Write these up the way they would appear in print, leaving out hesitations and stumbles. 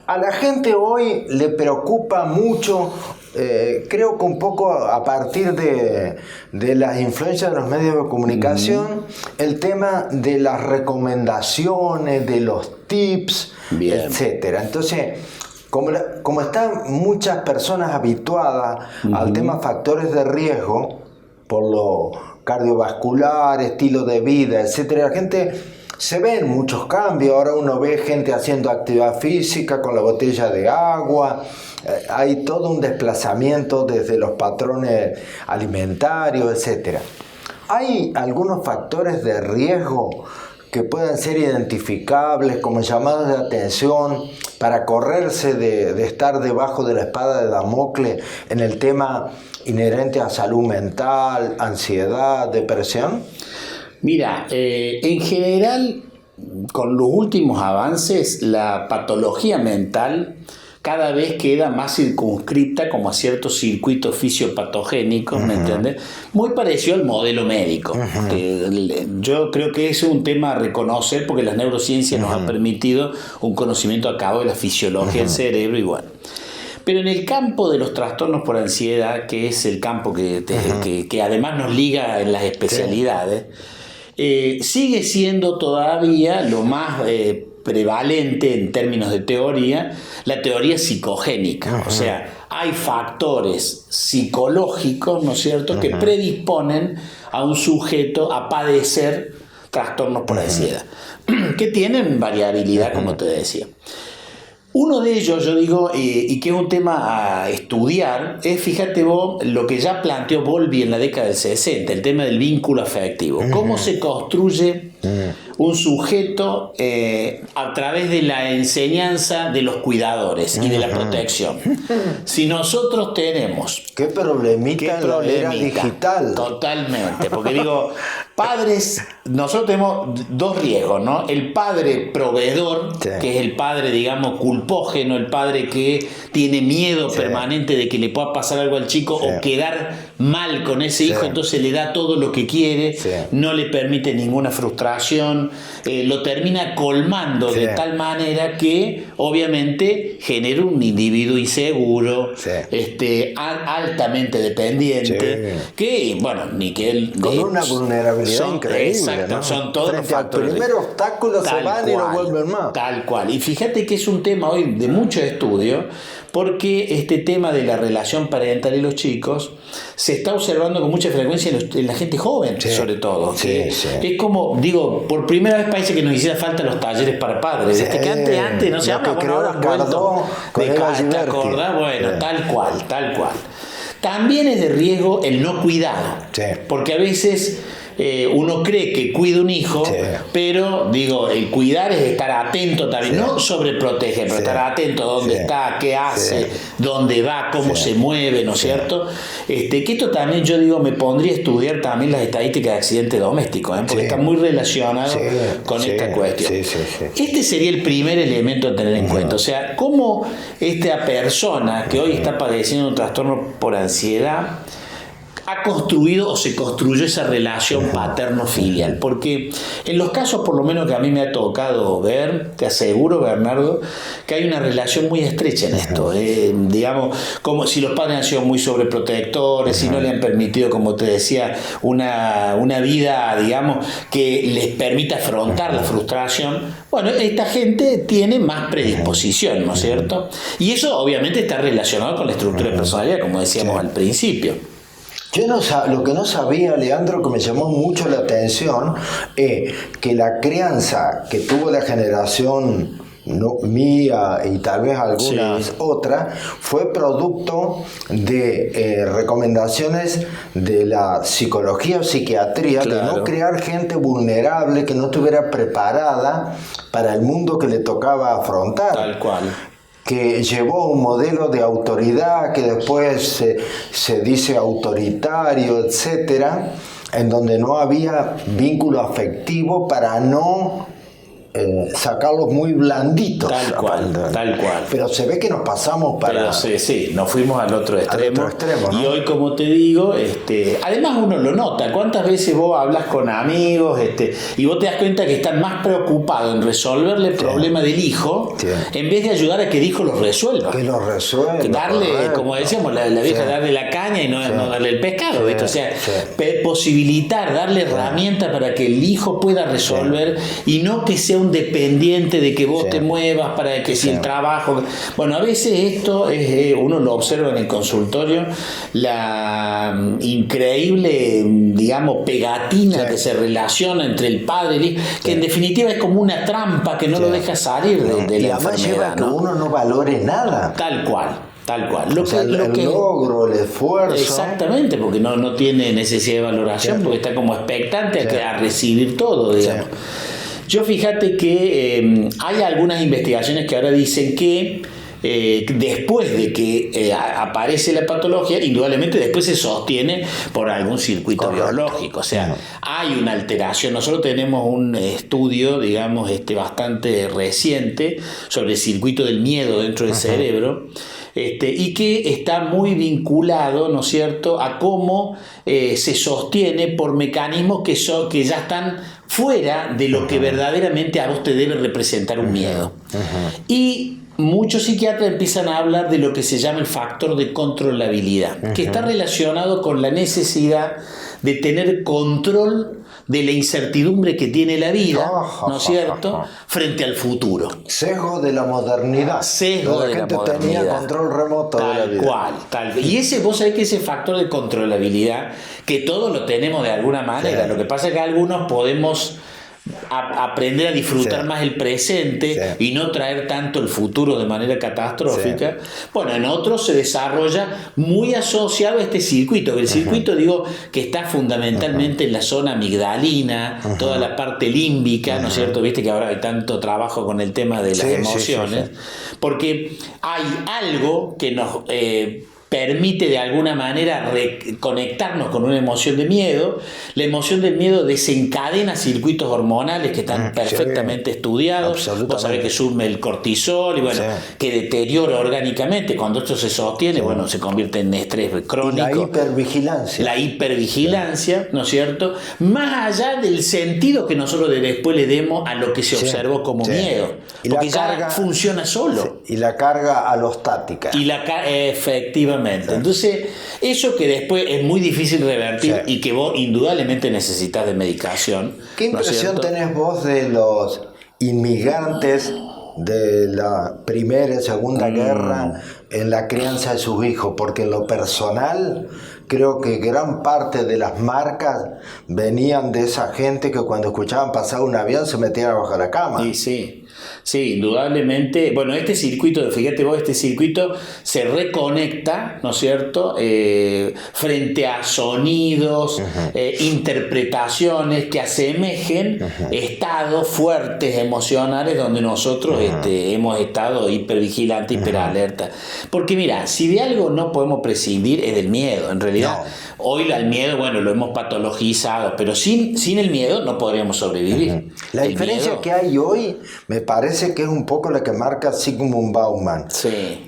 A la gente hoy le preocupa mucho, creo que un poco a partir de las influencias de los medios de comunicación, el tema de las recomendaciones, de los tips, etcétera. Entonces, como están muchas personas habituadas al tema factores de riesgo, por lo cardiovascular, estilo de vida, etcétera, la gente se ven muchos cambios. Ahora uno ve gente haciendo actividad física con la botella de agua. Hay todo un desplazamiento desde los patrones alimentarios, etcétera. ¿Hay algunos factores de riesgo que puedan ser identificables como llamados de atención para correrse de estar debajo de la espada de Damocles en el tema inherente a salud mental, ansiedad, depresión? Mira, en general, con los últimos avances, la patología mental cada vez queda más circunscripta como a ciertos circuitos fisiopatogénicos, ¿me entiendes? Muy parecido al modelo médico. Yo creo que ese es un tema a reconocer porque las neurociencias nos han permitido un conocimiento a cabo de la fisiología del cerebro y bueno. Pero en el campo de los trastornos por ansiedad, que es el campo que además nos liga en las especialidades, sigue siendo todavía lo más prevalente en términos de teoría, la teoría psicogénica. O sea, hay factores psicológicos, ¿no es cierto?, que predisponen a un sujeto a padecer trastornos por ansiedad, que tienen variabilidad, como te decía. Uno de ellos, yo digo, y que es un tema a estudiar, es, fíjate vos, lo que ya planteó Bowlby en la década del 60, el tema del vínculo afectivo. ¿Cómo se construye un sujeto a través de la enseñanza de los cuidadores y de la protección? Si nosotros tenemos... ¿Qué problemita en la era digital? Totalmente, porque digo, padres, nosotros tenemos dos riesgos, ¿no? El padre proveedor, que es el padre, digamos, culpógeno, el padre que tiene miedo permanente de que le pueda pasar algo al chico o quedar mal con ese hijo, entonces le da todo lo que quiere, no le permite ninguna frustración, lo termina colmando de tal manera que obviamente genera un individuo inseguro, altamente dependiente, que, bueno, ni que él... Con una vulnerabilidad increíble, exacto, ¿no? Son todos frente los factores. Al primer obstáculo se van y no vuelven más. Tal cual. Y fíjate que es un tema hoy de mucho estudio, porque este tema de la relación parental y los chicos se está observando con mucha frecuencia en la gente joven, sobre todo. Es como, digo, por primera vez parece que nos hiciera falta los talleres para padres. Que antes no se llama, bueno, ahora han vuelto ¿te acordás? Bueno, tal cual. También es de riesgo el no cuidado, porque a veces uno cree que cuida un hijo, pero digo, el cuidar es estar atento también, no sobreproteger, pero estar atento a dónde está, qué hace, dónde va, cómo se mueve, ¿no es cierto? Que esto también, yo digo, me pondría a estudiar también las estadísticas de accidentes domésticos, porque está muy relacionado con esta cuestión. Este sería el primer elemento a tener en cuenta, o sea, cómo esta persona que hoy está padeciendo un trastorno por ansiedad ha construido o se construyó esa relación paterno-filial, porque en los casos por lo menos que a mí me ha tocado ver, te aseguro, Bernardo, que hay una relación muy estrecha en esto, digamos, como si los padres han sido muy sobreprotectores, si no le han permitido, como te decía, una vida, digamos, que les permita afrontar la frustración. Bueno, esta gente tiene más predisposición, ¿no es cierto? Y eso obviamente está relacionado con la estructura de personalidad, como decíamos al principio. Yo lo que no sabía, Leandro, que me llamó mucho la atención, que la crianza que tuvo la generación mía y tal vez algunas otras, fue producto de recomendaciones de la psicología o psiquiatría, de no crear gente vulnerable que no estuviera preparada para el mundo que le tocaba afrontar. Tal cual. Que llevó un modelo de autoridad que después se dice autoritario, etcétera, en donde no había vínculo afectivo para no sacarlos muy blanditos. Tal cual. Pero se ve que nos pasamos para... Pero sí, nos fuimos al otro extremo. ¿No? Y hoy, como te digo, además uno lo nota. ¿Cuántas veces vos hablas con amigos y vos te das cuenta que están más preocupados en resolverle el problema del hijo en vez de ayudar a que el hijo lo resuelva? Que lo resuelva. Que darle, como decíamos, la vieja, darle la caña y no darle el pescado. ¿Viste? O sea, posibilitar, darle herramientas para que el hijo pueda resolver y no que sea un dependiente de que vos te muevas para que si el trabajo... Bueno, a veces esto uno lo observa en el consultorio, la increíble, digamos, pegatina que se relaciona entre el padre y el hijo, que en definitiva es como una trampa que no lo deja salir de la enfermedad. Lleva a que uno no valore nada. Tal cual. El logro, el esfuerzo. Exactamente, porque no tiene necesidad de valoración, porque está como expectante a recibir todo, digamos. Yo fíjate que hay algunas investigaciones que ahora dicen que después de que aparece la patología, indudablemente después se sostiene por algún circuito biológico. O sea, hay una alteración. Nosotros tenemos un estudio, digamos, bastante reciente sobre el circuito del miedo dentro del cerebro. Y que está muy vinculado, ¿no es cierto?, a cómo se sostiene por mecanismos que ya están fuera de lo que verdaderamente a vos te debe representar un miedo. Y muchos psiquiatras empiezan a hablar de lo que se llama el factor de controlabilidad, que está relacionado con la necesidad de tener control de la incertidumbre que tiene la vida, ¿no es cierto?, frente al futuro. Sesgo de la modernidad. La gente tenía control remoto de la vida. Tal cual. Y vos sabés que ese factor de controlabilidad, que todos lo tenemos de alguna manera, lo que pasa es que algunos podemos aprender a disfrutar más el presente y no traer tanto el futuro de manera catastrófica. Bueno, en otros se desarrolla muy asociado a este circuito. El circuito, digo, que está fundamentalmente en la zona amigdalina, toda la parte límbica, ¿no es cierto? Viste que ahora hay tanto trabajo con el tema de las emociones, porque hay algo que nos permite de alguna manera reconectarnos con una emoción de miedo. La emoción del miedo desencadena circuitos hormonales que están perfectamente estudiados. Vos sabés que sube el cortisol y que deteriora orgánicamente. Cuando esto se sostiene, se convierte en estrés crónico. Y la hipervigilancia, ¿no es cierto? Más allá del sentido que nosotros después le demos a lo que se observó como miedo. Y porque la carga, ya funciona solo. Y la carga alostática. Efectivamente. Entonces, eso que después es muy difícil revertir y que vos indudablemente necesitas de medicación. ¿Qué impresión tenés vos de los inmigrantes de la Primera y Segunda Guerra en la crianza de sus hijos? Porque en lo personal creo que gran parte de las marcas venían de esa gente que cuando escuchaban pasar un avión se metían abajo de la cama. Sí, indudablemente. Bueno, fíjate vos, este circuito se reconecta, ¿no es cierto?, frente a sonidos, interpretaciones que asemejen estados fuertes emocionales donde nosotros hemos estado hipervigilantes, hiperalerta. Porque mira, si de algo no podemos prescindir es del miedo. En realidad, hoy el miedo, lo hemos patologizado, pero sin el miedo no podríamos sobrevivir. La diferencia que hay hoy me parece que es un poco la que marca Zygmunt Bauman,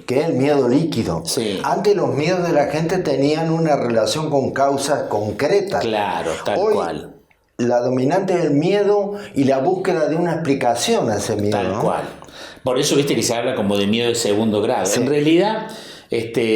que es el miedo líquido. Antes los miedos de la gente tenían una relación con causas concretas. Claro, hoy, cual. La dominante es el miedo y la búsqueda de una explicación a ese miedo. Tal cual. Por eso viste que se habla como de miedo de segundo grado. En realidad,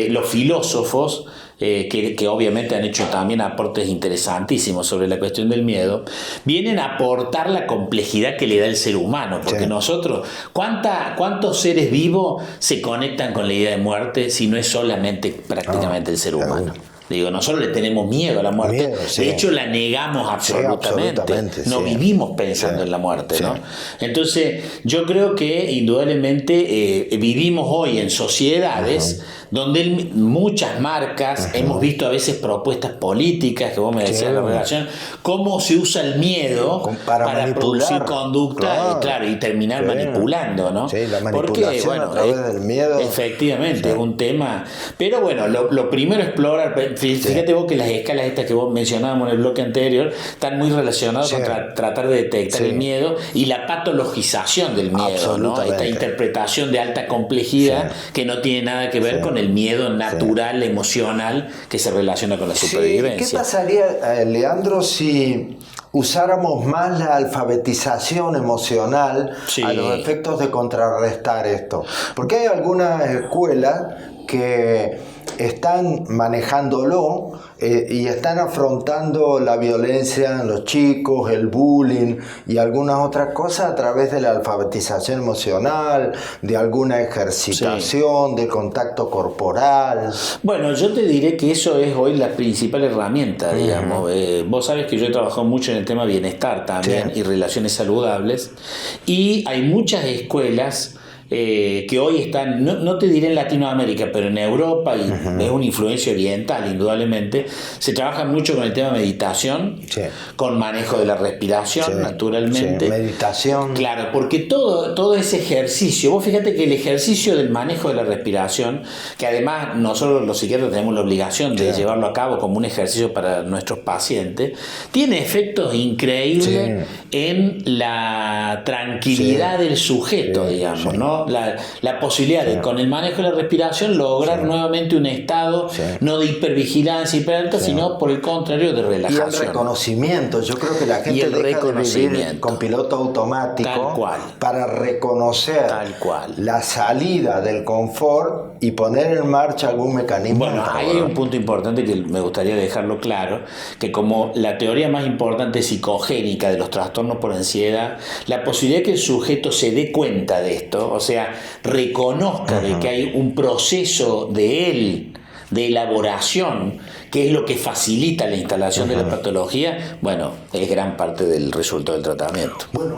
los filósofos que obviamente han hecho también aportes interesantísimos sobre la cuestión del miedo, vienen a aportar la complejidad que le da el ser humano, porque nosotros, ¿cuántos seres vivos se conectan con la idea de muerte si no es solamente prácticamente el ser humano? Digo, nosotros le tenemos miedo a la muerte. De hecho, la negamos absolutamente. No vivimos pensando en la muerte, ¿no? Entonces, yo creo que indudablemente vivimos hoy en sociedades donde muchas marcas hemos visto a veces propuestas políticas, que vos me decías la relación, cómo se usa el miedo para producir conducta y terminar manipulando, ¿no? La manipulación a través del miedo. Efectivamente, es un tema. Pero bueno, lo primero explorar, fíjate vos que las escalas estas que vos mencionábamos en el bloque anterior están muy relacionadas con tratar de detectar el miedo y la patologización del miedo, ¿no? Esta interpretación de alta complejidad que no tiene nada que ver con el miedo natural, emocional, que se relaciona con la supervivencia. ¿Qué pasaría, Leandro, si usáramos más la alfabetización emocional a los efectos de contrarrestar esto? Porque hay algunas escuelas que están manejándolo y están afrontando la violencia en los chicos, el bullying y algunas otras cosas a través de la alfabetización emocional, de alguna ejercitación, de contacto corporal. Bueno, yo te diré que eso es hoy la principal herramienta, digamos. Vos sabés que yo he trabajado mucho en el tema bienestar también y relaciones saludables, y hay muchas escuelas que hoy están, no te diré en Latinoamérica, pero en Europa, y es una influencia oriental indudablemente, se trabaja mucho con el tema meditación, con manejo de la respiración, naturalmente. Meditación. Claro, porque todo ese ejercicio, vos fíjate que el ejercicio del manejo de la respiración, que además nosotros los psiquiatras tenemos la obligación de llevarlo a cabo como un ejercicio para nuestros pacientes, tiene efectos increíbles en la tranquilidad del sujeto, digamos, ¿no? La posibilidad de, con el manejo de la respiración, lograr nuevamente un estado no de hipervigilancia, hiperalta, sino por el contrario de relajación. Y el reconocimiento, yo creo que la gente deja de vivir con piloto automático para reconocer la salida del confort y poner en marcha algún mecanismo. Bueno, ahí hay un punto importante que me gustaría dejarlo claro, que como la teoría más importante psicogénica de los trastornos por ansiedad, la posibilidad de que el sujeto se dé cuenta de esto, o sea, reconozca de que hay un proceso de él, de elaboración, que es lo que facilita la instalación de la patología, bueno, es gran parte del resultado del tratamiento. Bueno.